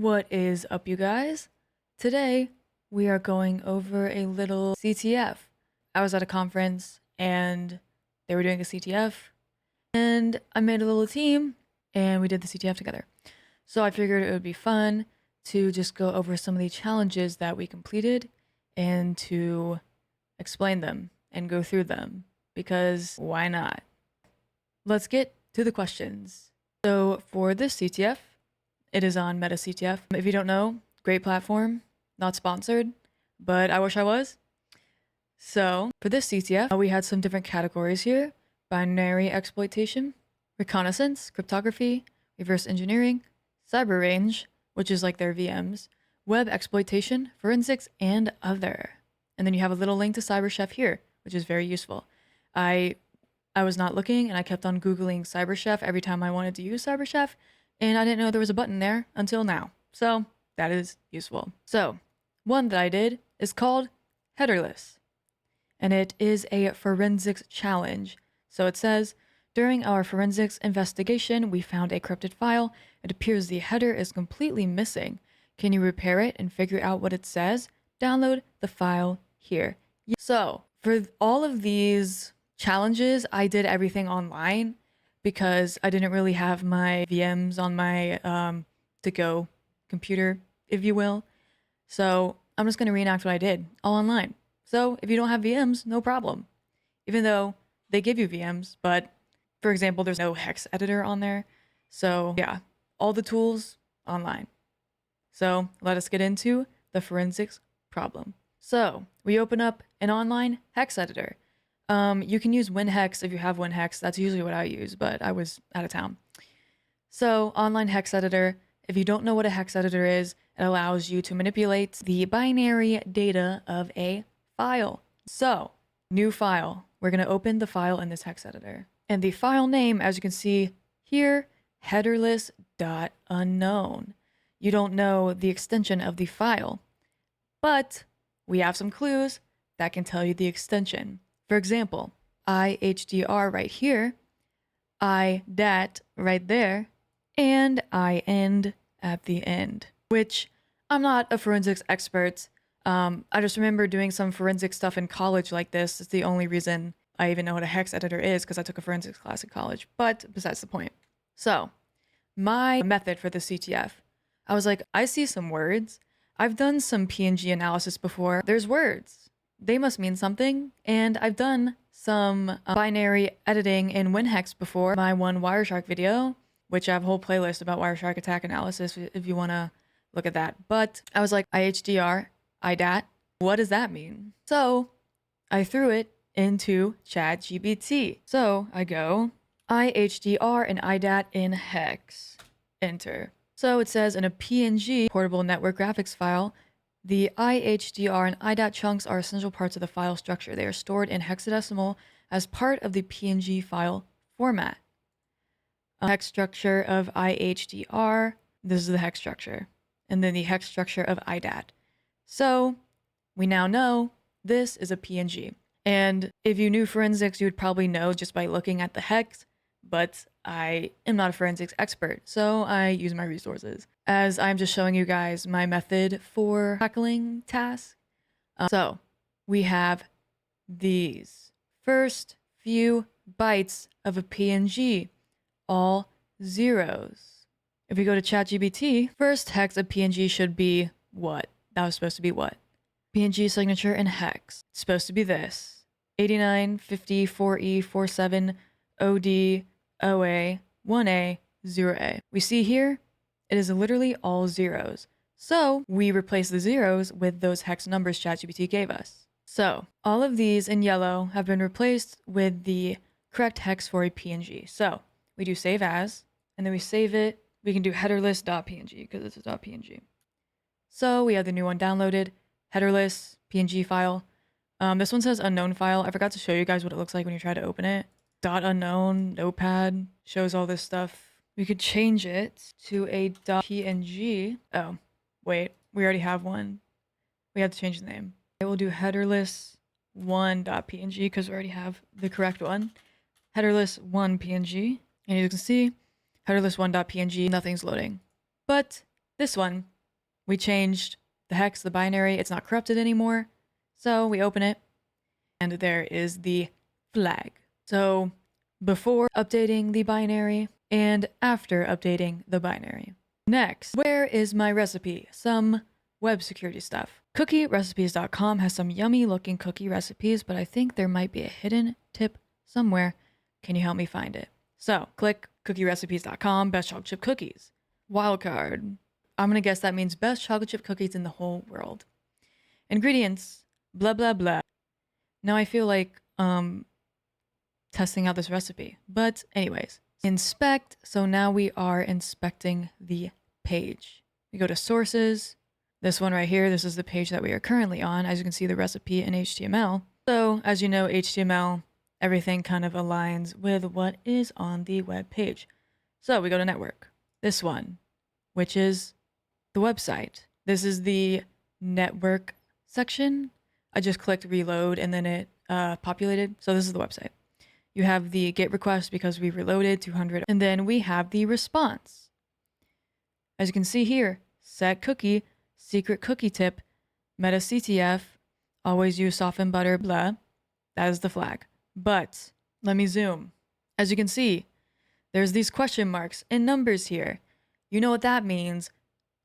What is up, you guys? Today, we are going over a little CTF. I was at a conference and they were doing a CTF, and I made a little team and we did the CTF together. So I figured it would be fun to just go over some of the challenges that we completed and to explain them and go through them, because why not? Let's get to the questions. So for this CTF, it is on MetaCTF. If you don't know, great platform, not sponsored, but I wish I was. So for this CTF, we had some different categories here: binary exploitation, reconnaissance, cryptography, reverse engineering, cyber range, which is like their VMs, web exploitation, forensics, and other. And then you have a little link to CyberChef here, which is very useful. I was not looking and I kept on Googling CyberChef every time I wanted to use CyberChef, and I didn't know there was a button there until now. So that is useful. So one that I did is called headerless, and it is a forensics challenge. So it says, during our forensics investigation, we found a encrypted file. It appears the header is completely missing. Can you repair it and figure out what it says? Download the file here. So for all of these challenges, I did everything online because I didn't really have my VMs on my to-go computer, if you will. So I'm just going to reenact what I did all online. So if you don't have VMs, no problem. Even though they give you VMs, but for example, there's no hex editor on there. So yeah, all the tools online. So let us get into the forensics problem. So we open up an online hex editor. You can use WinHex if you have WinHex. That's usually what I use, but I was out of town. So online hex editor, if you don't know what a hex editor is, it allows you to manipulate the binary data of a file. So new file, we're going to open the file in this hex editor. And the file name, as you can see here, headerless.unknown. You don't know the extension of the file, but we have some clues that can tell you the extension. For example, IHDR right here, IDAT right there, and IEND at the end, which I'm not a forensics expert. I just remember doing some forensic stuff in college like this. It's the only reason I even know what a hex editor is, because I took a forensics class in college, but besides the point. So my method for the CTF, I was like, I see some words. I've done some PNG analysis before. There's words. They must mean something. And I've done some binary editing in WinHex before. My one Wireshark video, which I have a whole playlist about Wireshark attack analysis if you want to look at that. But I was like, IHDR, IDAT, what does that mean? So I threw it into ChatGPT. So I go IHDR and IDAT in hex, enter. So it says in a PNG portable network graphics file, the IHDR and IDAT chunks are essential parts of the file structure. They are stored in hexadecimal as part of the PNG file format. Hex structure of IHDR, this is the hex structure, and then the hex structure of IDAT. So we now know this is a PNG. And if you knew forensics, you would probably know just by looking at the hex, but I am not a forensics expert, so I use my resources, as I'm just showing you guys my method for tackling tasks. So we have these first few bytes of a PNG, all zeros. If we go to ChatGPT, first hex of PNG should be what? That was supposed to be what? PNG signature in hex. It's supposed to be this: 8954E47 OD OA 1A 0A. We see here, it is literally all zeros. So we replace the zeros with those hex numbers ChatGPT gave us. So all of these in yellow have been replaced with the correct hex for a PNG. So we do save as, and then we save it. We can do headerless.png because it's a .png. So we have the new one downloaded, headerless PNG file. This one says unknown file. I forgot to show you guys what it looks like when you try to open it. .unknown, notepad, shows all this stuff. We could change it to a .png. Oh, wait, we already have one. We have to change the name. I will do headerless1.png because we already have the correct one. Headerless1.png. And as you can see, headerless1.png, nothing's loading. But this one We changed the hex, the binary. It's not corrupted anymore. So we open it, and there is the flag. So before updating the binary and after updating the binary. Next, where is my recipe? Some web security stuff. CookieRecipes.com has some yummy looking cookie recipes, but I think there might be a hidden tip somewhere. Can you help me find it? So click CookieRecipes.com, best chocolate chip cookies. Wildcard. I'm gonna guess that means best chocolate chip cookies in the whole world. Ingredients, blah, blah, blah. Now I feel like testing out this recipe. But anyways, inspect. So now we are inspecting the page. We go to sources. This one right here, this is the page that we are currently on. As you can see, the recipe in HTML. So as you know, HTML, everything kind of aligns with what is on the web page. So we go to network. This one, which is the website. This is the network section. I just clicked reload and then it populated. So this is the website. You have the GET request because we reloaded 200. And then we have the response. As you can see here, set cookie, secret cookie tip, MetaCTF, always use softened butter, blah. That is the flag. But let me zoom. As you can see, there's these question marks and numbers here. You know what that means.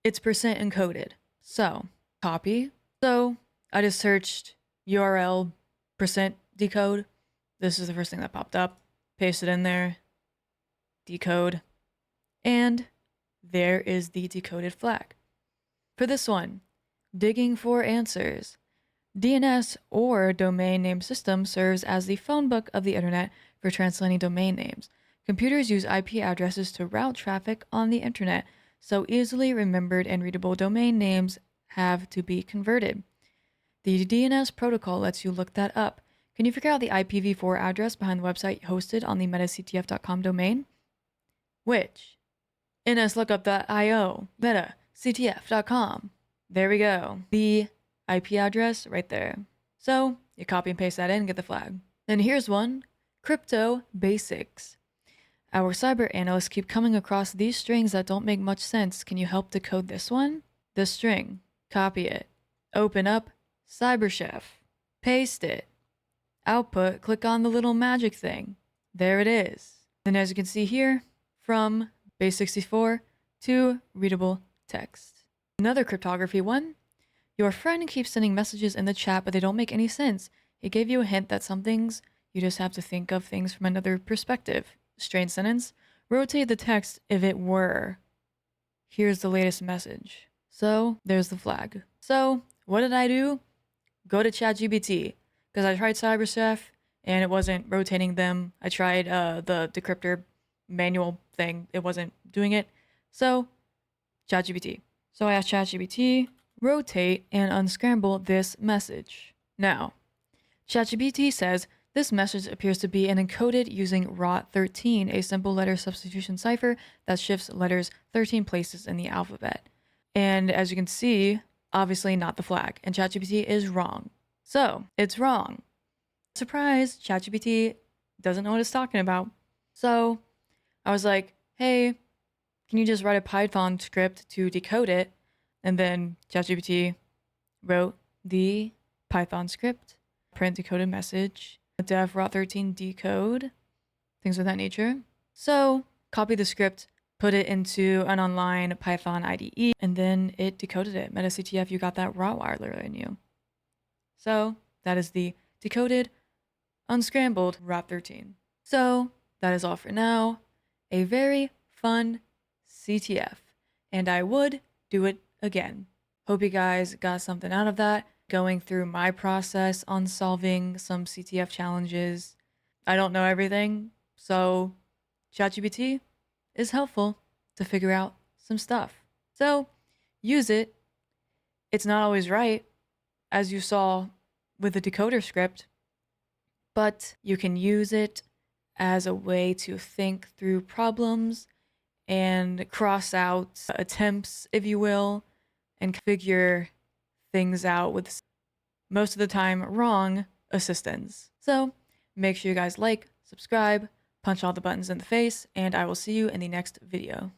It's percent encoded. So copy. So I just searched URL percent decode. This is the first thing that popped up. Paste it in there. Decode. And there is the decoded flag. For this one, digging for answers. DNS or domain name system serves as the phone book of the internet for translating domain names. Computers use IP addresses to route traffic on the internet, so easily remembered and readable domain names have to be converted. The DNS protocol lets you look that up. Can you figure out the IPv4 address behind the website hosted on the metactf.com domain? Which? nslookup.io, metactf.com. There we go. The IP address right there. So you copy and paste that in and get the flag. Then here's one, crypto basics. Our cyber analysts keep coming across these strings that don't make much sense. Can you help decode this one? This string, copy it, open up CyberChef, paste it, output, click on the little magic thing. There it is. And as you can see here, from base64 to readable text. Another cryptography one. Your friend keeps sending messages in the chat, but they don't make any sense. He gave you a hint that some things, you just have to think of things from another perspective. Strange sentence. Rotate the text if it were. Here's the latest message. So there's the flag. So what did I do? Go to ChatGPT. Because I tried CyberChef and it wasn't rotating them. I tried the decryptor manual thing. It wasn't doing it. So ChatGPT. So I asked ChatGPT, rotate and unscramble this message. Now, ChatGPT says, this message appears to be encoded using ROT13, a simple letter substitution cipher that shifts letters 13 places in the alphabet. And as you can see, obviously not the flag, and ChatGPT is wrong. So it's wrong. Surprise, ChatGPT doesn't know what it's talking about. So I was like, hey, can you just write a Python script to decode it? And then ChatGPT wrote the Python script, print decoded message, def ROT13 decode, things of that nature. So copy the script, put it into an online Python IDE, and then it decoded it. MetaCTF, you got that Rottweiler in you. So that is the decoded, unscrambled ROT13. So that is all for now. A very fun CTF, and I would do it again. Hope you guys got something out of that. Going through my process on solving some CTF challenges. I don't know everything, so ChatGPT is helpful to figure out some stuff. So use it. It's not always right, as you saw with the decoder script, but you can use it as a way to think through problems and cross out attempts, if you will, and figure things out with most of the time wrong assistance. So make sure you guys like, subscribe, punch all the buttons in the face, and I will see you in the next video.